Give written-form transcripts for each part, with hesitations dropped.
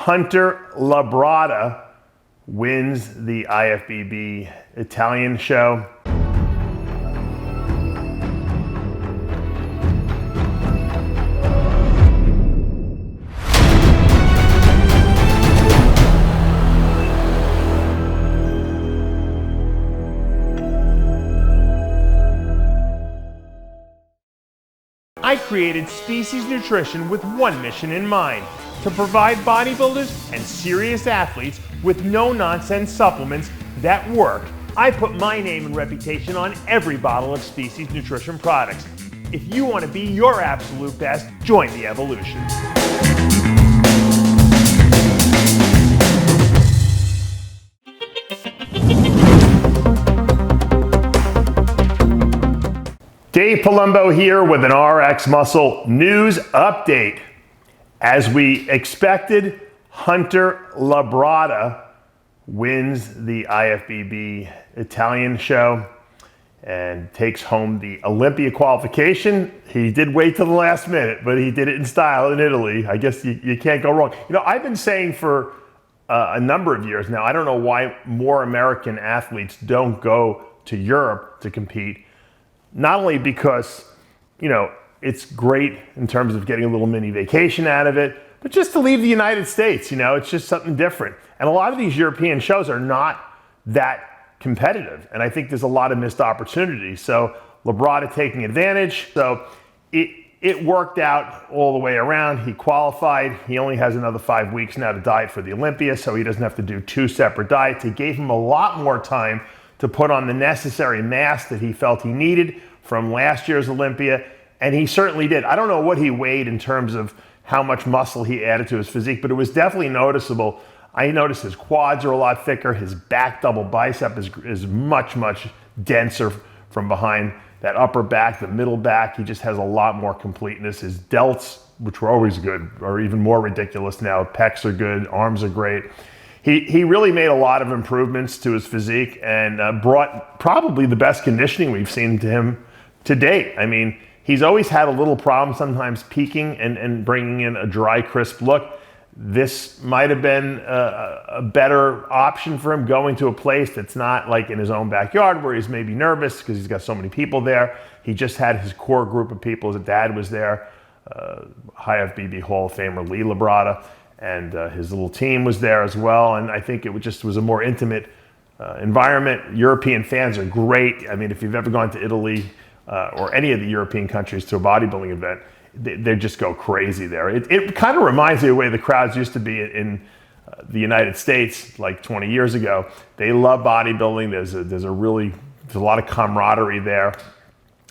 Hunter Labrada wins the IFBB Italian show. I created Species Nutrition with one mission in mind: to provide bodybuilders and serious athletes with no-nonsense supplements that work. I put my name and reputation on every bottle of Species Nutrition products. If you want to be your absolute best, join the evolution. Dave Palumbo here with an RxMuscle news update. As we expected, Hunter Labrada wins the IFBB Italian show and takes home the Olympia qualification. He did wait till the last minute, but he did it in style in Italy. I guess you can't go wrong. You know, I've been saying for a number of years now, I don't know why more American athletes don't go to Europe to compete. Not only because, you know, it's great in terms of getting a little mini vacation out of it, but just to leave the United States, you know, it's just something different. And a lot of these European shows are not that competitive. And I think there's a lot of missed opportunities. So Labrada taking advantage. So it worked out all the way around. He qualified. He only has another 5 weeks now to diet for the Olympia, so he doesn't have to do 2 separate diets. It gave him a lot more time to put on the necessary mass that he felt he needed from last year's Olympia, and he certainly did. I don't know what he weighed in terms of how much muscle he added to his physique, but it was definitely noticeable. I noticed his quads are a lot thicker, his back double bicep is much, much denser from behind that upper back, the middle back. He just has a lot more completeness. His delts, which were always good, are even more ridiculous now. Pecs are good, arms are great. He really made a lot of improvements to his physique and brought probably the best conditioning we've seen to him to date. I mean, he's always had a little problem sometimes peaking and bringing in a dry, crisp look. This might have been a better option for him, going to a place that's not like in his own backyard where he's maybe nervous because he's got so many people there. He just had his core group of people. His dad was there, IFBB Hall of Famer Lee Labrada, and his little team was there as well. And I think it just was a more intimate environment. European fans are great. I mean, if you've ever gone to Italy or any of the European countries to a bodybuilding event, they just go crazy there. It kind of reminds me of the way the crowds used to be in the United States like 20 years ago. They love bodybuilding. There's a lot of camaraderie there.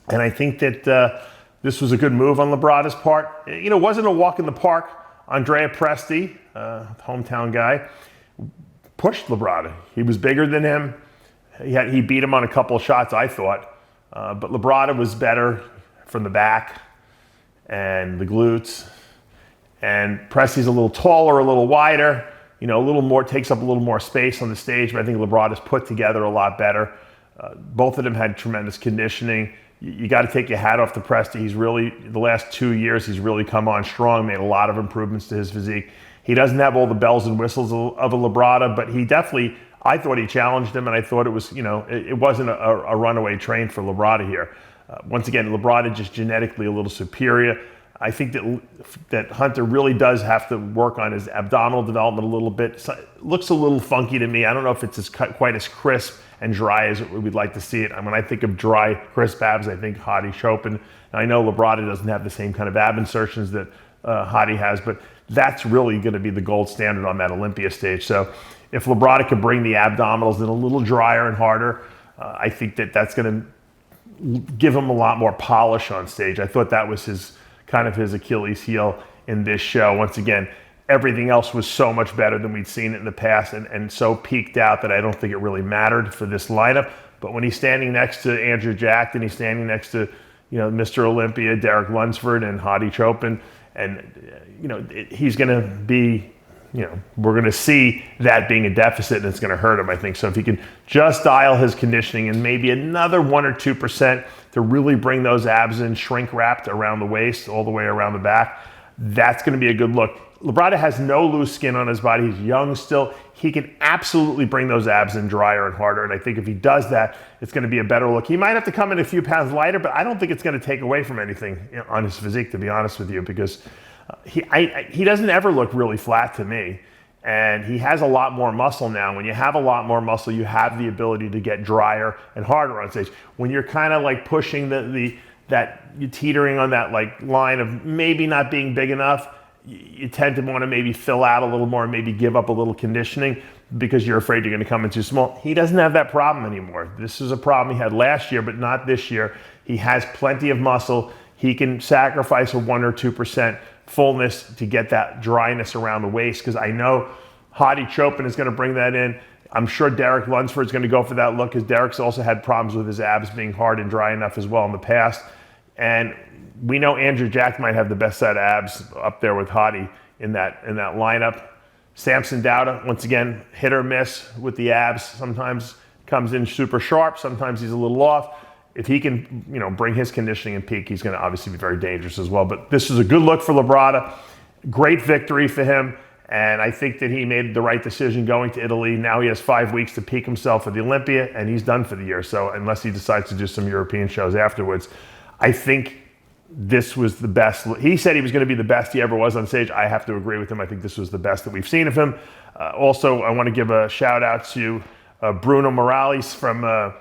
And I think that this was a good move on Labrada's part. You know, it wasn't a walk in the park. Andrea Presti, hometown guy, pushed Labrada. He was bigger than him. He beat him on a couple of shots, I thought. But Labrada was better from the back and the glutes. And Presti's a little taller, a little wider, you know, a little more, takes up a little more space on the stage. But I think Labrada's put together a lot better. Both of them had tremendous conditioning. You got to take your hat off to Presti. He's really, the last 2 years, he's really come on strong, made a lot of improvements to his physique. He doesn't have all the bells and whistles of a Labrada, but he definitely, I thought he challenged him, and I thought it was, you know, it wasn't a runaway train for Labrada here. Once again, Labrada just genetically a little superior. I think that Hunter really does have to work on his abdominal development a little bit. So it looks a little funky to me. I don't know if it's quite as crisp and dry as we'd like to see it. And when I think of dry, crisp abs, I think Hadi Chopin. I know Labrada doesn't have the same kind of ab insertions that Hadi has, but that's really going to be the gold standard on that Olympia stage. So if Labrada could bring the abdominals in a little drier and harder, I think that's going to give him a lot more polish on stage. I thought that was his Achilles heel in this show. Once again, everything else was so much better than we'd seen it in the past, and so peaked out that I don't think it really mattered for this lineup. But when he's standing next to Andrew Jackson, he's standing next to, you know, Mr. Olympia, Derek Lunsford, and Hadi Chopin, and you know, he's going to be, you know, we're going to see that being a deficit, and it's going to hurt him, I think. So if he can just dial his conditioning and maybe another 1 or 2% to really bring those abs in, shrink wrapped around the waist, all the way around the back, that's going to be a good look. Labrada has no loose skin on his body. He's young still. He can absolutely bring those abs in drier and harder. And I think if he does that, it's going to be a better look. He might have to come in a few pounds lighter, but I don't think it's going to take away from anything on his physique, to be honest with you, because he doesn't ever look really flat to me. And he has a lot more muscle now. When you have a lot more muscle, you have the ability to get drier and harder on stage. When you're kind of like pushing that you're teetering on that like line of maybe not being big enough, you tend to want to maybe fill out a little more, maybe give up a little conditioning because you're afraid you're going to come in too small. He doesn't have that problem anymore. This is a problem he had last year, but not this year. He has plenty of muscle. He can sacrifice a 1 or 2% fullness to get that dryness around the waist, because I know Hadi Chopin is going to bring that in. I'm sure Derek Lunsford's going to go for that look, because Derek's also had problems with his abs being hard and dry enough as well in the past. And we know Andrew Jack might have the best set of abs up there with Hadi in that lineup. Samson Dowda, once again, hit or miss with the abs. Sometimes comes in super sharp, sometimes he's a little off. If he can, bring his conditioning and peak, he's going to obviously be very dangerous as well. But this is a good look for Labrada. Great victory for him. And I think that he made the right decision going to Italy. Now he has 5 weeks to peak himself at the Olympia, and he's done for the year. So unless he decides to do some European shows afterwards, I think this was the best. He said he was going to be the best he ever was on stage. I have to agree with him. I think this was the best that we've seen of him. Also, I want to give a shout out to Bruno Morales from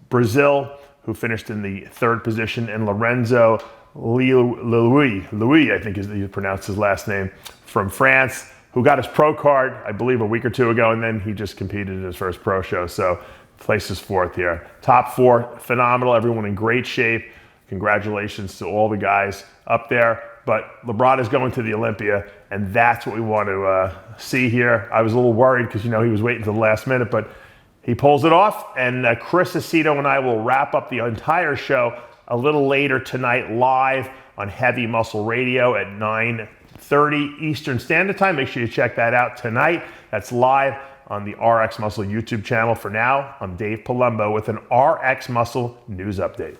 Brazil, who finished in the 3rd position, and Lorenzo Louis, I think is he pronounced his last name, from France, who got his pro card, I believe, a week or two ago, and then he just competed in his first pro show. So places 4th here. Top 4, phenomenal. Everyone in great shape. Congratulations to all the guys up there. But Labrada's going to the Olympia, and that's what we want to see here. I was a little worried because, he was waiting till the last minute, but he pulls it off. And Chris Aceto and I will wrap up the entire show a little later tonight live on Heavy Muscle Radio at 9:30 Eastern Standard Time. Make sure you check that out tonight. That's live on the RxMuscle YouTube channel. For now, I'm Dave Palumbo with an RxMuscle news update.